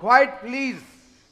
Quiet, please.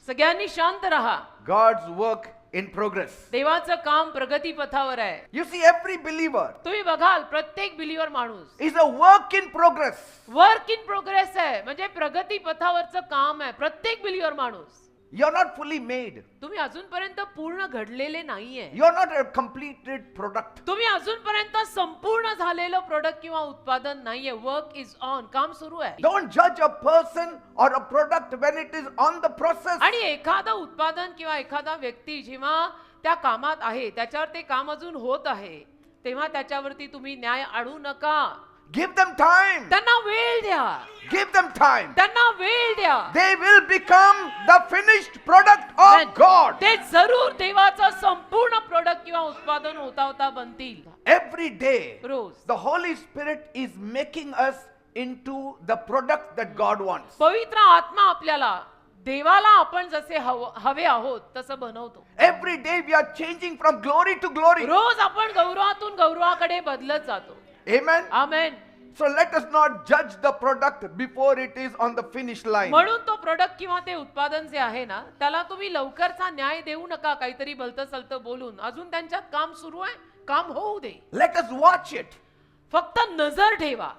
सगळ्यांनी शांत राहा. God's work in progress. देवाचं काम प्रगती पथावर आहे. You see, every believer तुम्ही बघाल प्रत्येक बिलीवर माणूस is a work in progress. Work in progress आहे, म्हणजे प्रगती पथावरचं काम आहे. प्रत्येक बिलीवर माणूस. You're not fully made. तुम्ही अजूनपर्यंत पूर्ण घडलेले नाहीये. You're not a completed product. तुम्ही अजूनपर्यंत संपूर्ण झालेलं प्रोडक्ट किंवा उत्पादन नाहीये. Work is on. काम सुरू आहे. Don't judge a person or a product when it is on the process. आणि एखादं उत्पादन किंवा एखादा व्यक्ती जेव्हा त्या कामात आहे, त्याच्यावर ते काम अजून होत आहे, तेव्हा त्याच्यावरती तुम्ही न्याय आणू नका. Give them time. त्यांना वेळ द्या. Give them time. त्यांना वेळ द्या. They will become the finished product of God. ते जरूर देवाचं संपूर्ण प्रोडक्ट किंवा उत्पादन होता होता बनतील. Every day, rose the Holy Spirit is making us into the product that God wants. पवित्र आत्मा आपल्याला देवाला आपण जसे हवे आहोत तसं बनवतो. Every day we are changing from glory to glory. रोज आपण गौरवातून गौरवाकडे बदलत जातो. Amen. Amen. So let us not judge the product before it is on the finish line. म्हणून तो प्रोडक्ट किंवा ते उत्पादन जे आहे ना, त्याला तुम्ही लवकरचा न्याय देऊ नका काहीतरी भलतं सलतं बोलून. अजून त्यांच्यात काम सुरू आहे. काम होऊ दे. Let us watch it फक्त नजर ठेवा.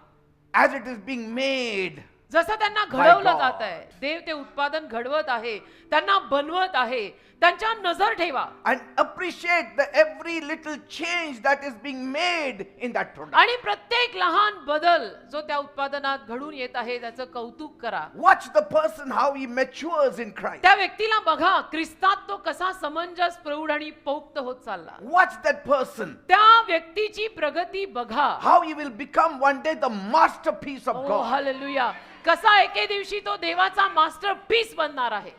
as it is being made. जसं त्यांना घडवलं God. जात आहे, देव ते उत्पादन घडवत आहे, त्यांना बनवत आहे, त्यांच्या नजर ठेवा. And appreciate the every little change that is being made in that product. आणि प्रत्येक लहान बदल जो त्या उत्पादनात घडून येत आहे त्याचं कौतुक करा. Watch the person how he matures in Christ. त्या व्यक्तीला बघा, ख्रिस्तात तो कसा समंजस, प्रौढ आणि पोक्त होत चालला. Watch that person त्या व्यक्तीची प्रगती बघा. how he will become one day the masterpiece of O God. Hallelujah. कसा एके दिवशी तो देवाचा मास्टरपीस बनणार आहे.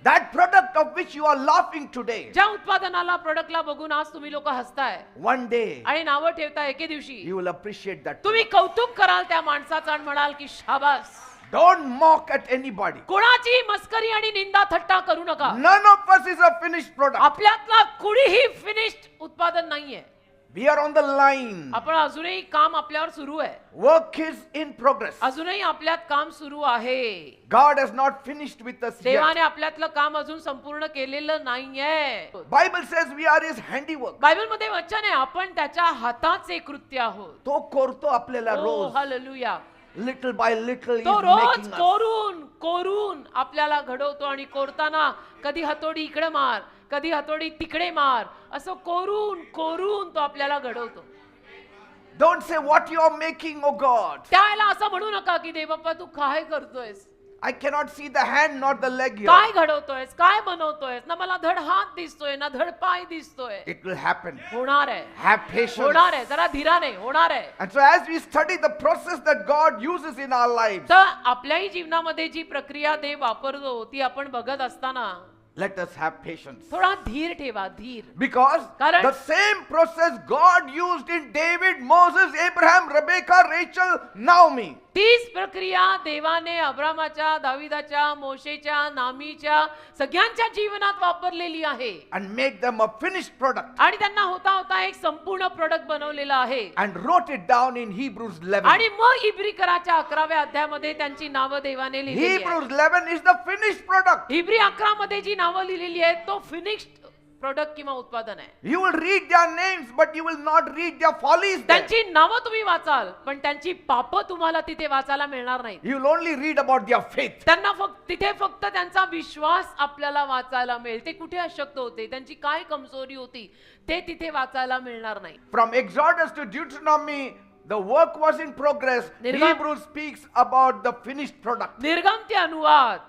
That product of which you are laughing today, ज्या उत्पादनाला, प्रोडक्टला बघून आज तुम्ही लोक हसताय one day आणि नावं ठेवताय, एके दिवशी you will appreciate that. तुम्ही कौतुक कराल त्या माणसाचं आणि म्हणाल की शाबास. Don't mock at anybody. कोणाची मस्करी आणि निंदा थट्टा करू नका. None of us is a finished product. आपल्यातला कुणीही फिनिश्ड उत्पादन नाहीये. We are on the line. आपण अजूनही काम आपल्यावर सुरू आहे. Work is in progress. अजूनही आपल्यात काम सुरू आहे. God has not finished with us yet. देवाने आपल्यातलं काम अजून संपूर्ण केलेलं नाहीये. Bible says we are his handiwork. Bible मध्ये वचन आहे, आपण त्याच्या हाताचे कृत्य आहोत. तो करतो आपल्याला ओ रोज. Hallelujah. Little by little he तो is रोज making us. कोरून आपल्याला घडवतो. आणि कोरताना कधी हतोडी इकडे मार, कधी हतोडी तिकडे मार, असं कोरून तो आपल्याला घडवतो. Don't say what you are making, oh God. त्यावेळेला असं म्हणू नका की देव बाप्पा तू काय करतोयस, I cannot see the hand nor the leg here. काय घडवतोयस, काय बनवतोयस, ना मला धड हात दिसतोय ना धड पाय दिसतोय. It will happen. होणार आहे. Have patience. होणार आहे. जरा धीराने होणार आहे. And so as we study the process that God uses in our lives, तर आपल्याही जीवनामध्ये जी प्रक्रिया देव वापरतो ती आपण बघत असताना let us have patience. थोडा धीर ठेवा. धीर. Because कारण- the same process God used in David, Moses, Abraham, Rebecca, Rachel, Naomi. तीच प्रक्रिया देवाने अब्रामाच्या, दाविदाच्या, मोशेच्या, नामीच्या सगळ्यांच्या जीवनात वापरलेली आहे. And made them a finished product. आणि त्यांना होता होता एक संपूर्ण प्रोडक्ट बनवलेला आहे. And wrote it down in Hebrews 11. आणि मग इब्रिकराच्या 11व्या अध्यायामध्ये त्यांची नावं देवाने लिहिलेली आहेत. Hebrews 11 is the finished product. इब्री 11 मध्ये जी नावं लिहिलेली आहेत तो फिनिश्ड प्रोडक्ट किंवा उत्पादन आहे. You will read their names, but you will not read their follies there. त्यांची नावं तुम्ही वाचाल पण त्यांची पापं तुम्हाला तिथे वाचायला मिळणार नाहीत. You will only read about their faith. त्यांना तिथे फक्त त्यांचा विश्वास आपल्याला वाचायला मिळेल. ते कुठे अशक्त होते, त्यांची काय कमजोरी होती ते तिथे वाचायला मिळणार नाही. From Exodus to Deuteronomy, the work was in progress. Hebrews speaks about the finished product. निर्गम ते अनुवाद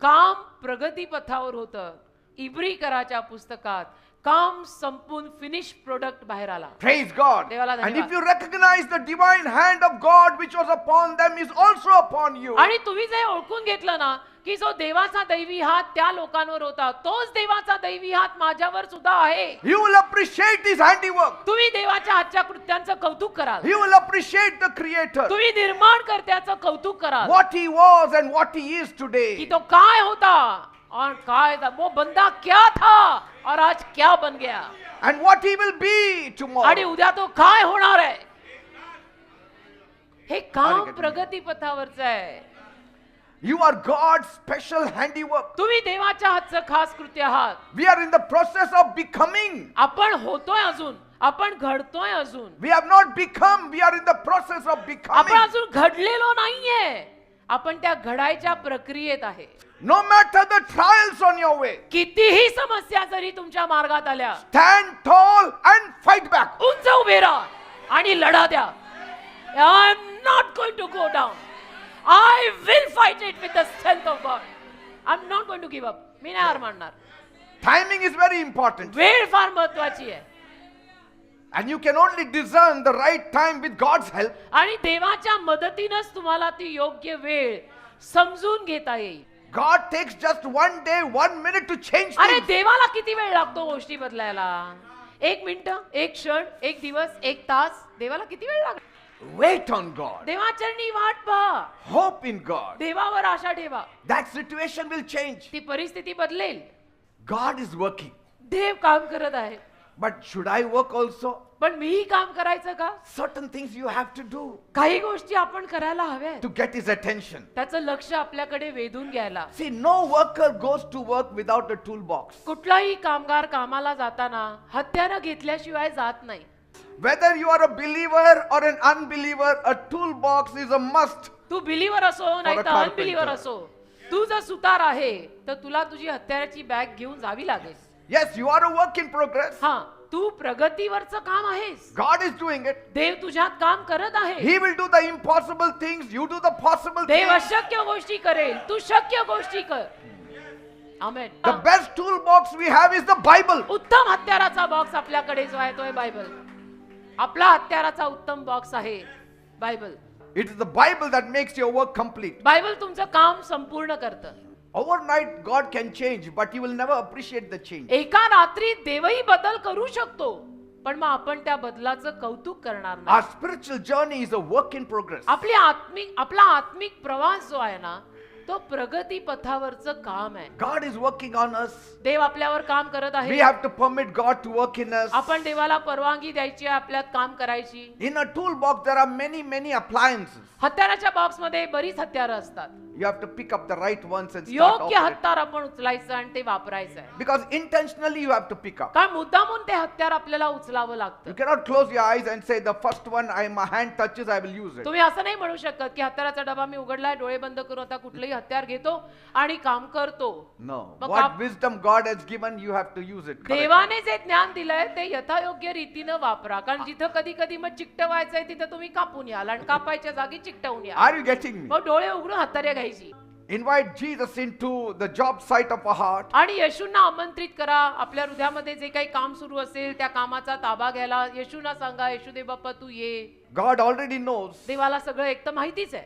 काम प्रगती पथावर होतं. इब्रिकराच्या पुस्तकात काम संपून फिनिश प्रोडक्ट बाहेर आला. Praise God. देवाला And धन्यवाद. if you recognize the divine hand of God which was upon them is also upon you. आणि तुम्ही जे ओळखून घेतलं ना की जो देवाचा दैवी हात त्या लोकांवर होता, तोच देवाचा दैवी हात माझ्यावर सुद्धा आहे. You will appreciate his handiwork. तुम्ही देवाच्या हातच्या कृत्यांचं कौतुक कराल. You will appreciate the Creator. तुम्ही निर्माणकर्त्याचं कौतुक कराल. What he was and what he is की today. तो काय होता और काय था वो बंदा क्या था और आज क्या बन गया and what he will be आणि tomorrow. उद्या तो काय होणार आहे. हे काम अरे, प्रगती पथावरचं आहे. You are God's special handiwork. तुम्ही देवाच्या हातचं खास कृत्य आहात. We are in the process of becoming. आपण होतोय अजून, आपण घडतोय अजून, We have not become, we are in the process of आपण becoming. अजून घडलेलो नाहीये, आपण त्या घडायच्या प्रक्रियेत आहे. No matter the trials on your way, कितीही समस्या जरी तुमच्या मार्गात आल्या, stand tall and fight back. उंच उभे राहा आणि लढा द्या. I am not going to go down. I will fight it with the strength of God. I am not going to give up. मी नाही हार मानणार. Timing is very important. वेळ फार महत्वाची आहे And you can only discern the right time with God's help. आणि देवाच्या मदतीनंच तुम्हाला ती योग्य वेळ समजून घेता येईल. God takes just 1 day, 1 minute to change अरे things. देवाला किती वेळ लागतो गोष्टी बदलायला. 1 मिनिट, 1 क्षण, 1 दिवस, 1 तास, देवाला किती वेळ लागतो. Wait on God. देवाचरणी वाट पहा, Hope in God. देवावर आशा ठेवा. That situation will change. ती परिस्थिती बदलेल. God is working. देव काम करत आहे. But should I work also? पण मीही काम करायचं का. Certain things you have to do काही गोष्टी आपण करायला हव्या. to get his attention. त्याचं लक्ष आपल्याकडे वेधून घ्यायला. See, no worker goes to work without a toolbox. कुठलाही कामगार कामाला जाताना हत्यारं घेतल्याशिवाय जात नाही. Whether you are a believer or an unbeliever, a toolbox is a must. तू बिलीवर असो नाही तर carpenter. अनबिलीवर असो, तू जर सुतार आहे तर तुला तुझी हत्याराची बॅग घेऊन जावी लागेल. Yes, you are a work in progress. हा, तू प्रगतीवरचं काम आहेस. God is doing it. देव तुझ्यात काम करत आहे. He will do the impossible things, you do the possible Dev things. अशक्य गोष्टी करेल, तू शक्य गोष्टी कर. आमेन. The best toolbox we have is the Bible. उत्तम हत्याराचा बॉक्स आपल्याकडे जो आहे तो आहे बायबल. आपला हत्याराचा उत्तम बॉक्स आहे Bible. It is the Bible that makes your work complete. Bible तुमचं काम संपूर्ण करतं. Overnight, God can change, but you will never appreciate the change. एका रात्रीत देवही बदल करू शकतो, पण मग आपण त्या बदलाचं कौतुक करणार Our नाही. spiritual journey is a work in progress. आपला आत्मिक प्रवास जो आहे ना, तो प्रगती पथावरचं काम आहे. God is working on us. देव आपल्यावर काम करत We आहे. have to permit God to work in us. आपण देवाला परवानगी द्यायची आहे आपल्यात काम करायची. In a toolbox, there are many appliances. हत्याराच्या बॉक्स मध्ये बरीच हत्यारं असतात. You have to pick up the right ones and start योग्य operating. हत्यार आपण उचलायचं आणि ते वापरायचं आहे. Because intentionally you have to pick up. कारण मुद्दामून ते हत्यार आपल्याला उचलावं लागतं. You cannot close your eyes and say the first one my hand touches, I will use it. तुम्ही असं नाही म्हणू शकत की हत्याराचा डबा मी उघडलाय, डोळे बंद करून आता कुठलंही हत्यार घेतो आणि काम करतो. No. मग What wisdom God has given, you have to use it. correctly. देवाने जे ज्ञान दिलंय ते यथायोग्य रीतीनं वापरा. कारण जिथं कधी कधी मग चिकटवायचंय तिथं तुम्ही कापून याल आणि कापायच्या जागी चिकटवून याल. Are you getting me? मग डोळे उघडून हत्यारे घ्यायची Invite Jesus into the job site of our heart. आणि येशूंना आमंत्रित करा. आपल्या हृदयामध्ये जे काही काम सुरू असेल त्या कामाचा ताबा घ्यायला येशूंना सांगा, येशू दे बाप्पा तू ये. God already knows देवाला सगळं एक तर माहितीच आहे.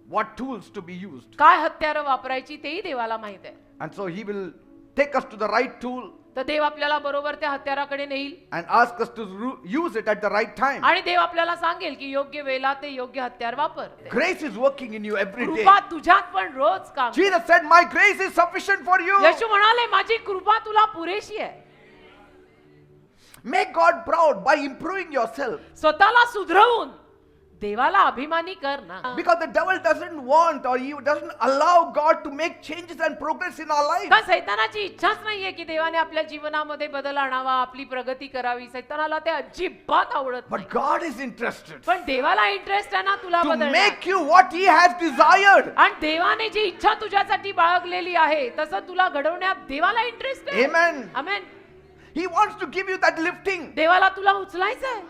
what tools to be used. काय हत्यारं वापरायची तेही देवाला माहित आहे. And so he will take us to the right tool तर देव आपल्याला बरोबर त्या हत्याराकडे नेईल and ask us to use it at the right time. आणि देव आपल्याला सांगेल की योग्य वेळेला ते योग्य हत्यार वापर. Grace is working in you every day. कृपा तुझ्यात पण रोज काम करते. Jesus said, my grace is sufficient for you. येशू म्हणाले माझी कृपा तुला पुरेशी आहे. Make God proud by improving yourself. स्वतःला सुधरवून देवाला अभिमानी कर ना. Because the devil doesn't want or he doesn't allow God to make changes and progress in our life. का सैतानाची इच्छाच नाहीये की देवाने आपल्या जीवनामध्ये बदल आणावा, आपली प्रगती करावी. सैतानाला ते अजिबात आवडत नाही. But God is interested पण देवाला इंटरेस्ट आहे ना तुला to बदलण्यात. make you what he has desired. आणि देवाने जी इच्छा तुझ्यासाठी बाळगलेली आहे तसं तुला घडवण्यात देवाला इंटरेस्ट आहे. Amen. Amen. He wants to give you that lifting, देवाला तुला उचलायचं आहे.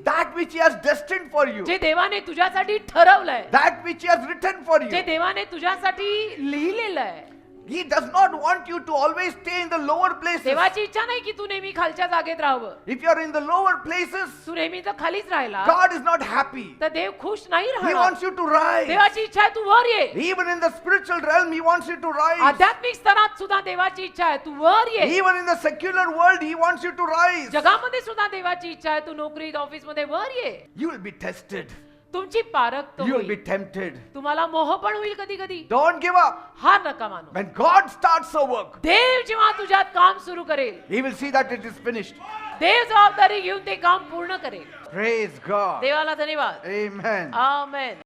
that which he has destined for you, जे देवाने तुझ्यासाठी ठरवलंय, that which he has written for जे you. देवाने तुझ्यासाठी लिहिलेलं आहे. He does not want you to always stay in the lower places. देवाची इच्छा नाही की तू नेहमी खालच्या जागेत राहावं. If you are in the lower places, तू नेहमी तर खालीच राहिला God is not happy. तर देव खुश नाही He राहणार. wants you to rise. देवाची इच्छा आहे तू वर ये. Even in the spiritual realm, he wants you to rise. आध्यात्मिक स्तरात सुद्धा देवाची इच्छा आहे तू वर ये. Even in the secular world, he wants you to rise. जगामध्ये सुद्धा देवाची इच्छा आहे तू नोकरीत ऑफिस मध्ये वर ये. You will be tested. तुमची पारख तो You will be होईल. tempted. तुम्हाला मोह पण होईल कधी कधी. Don't give up. हार नका मानू. When God starts a work, देव जेव्हा तुझ्यात काम सुरू करेल, He will see that it is finished. देव जबाबदारी घेऊन ते काम पूर्ण करेल. Praise God. देवाला धन्यवाद. Amen. आमेन.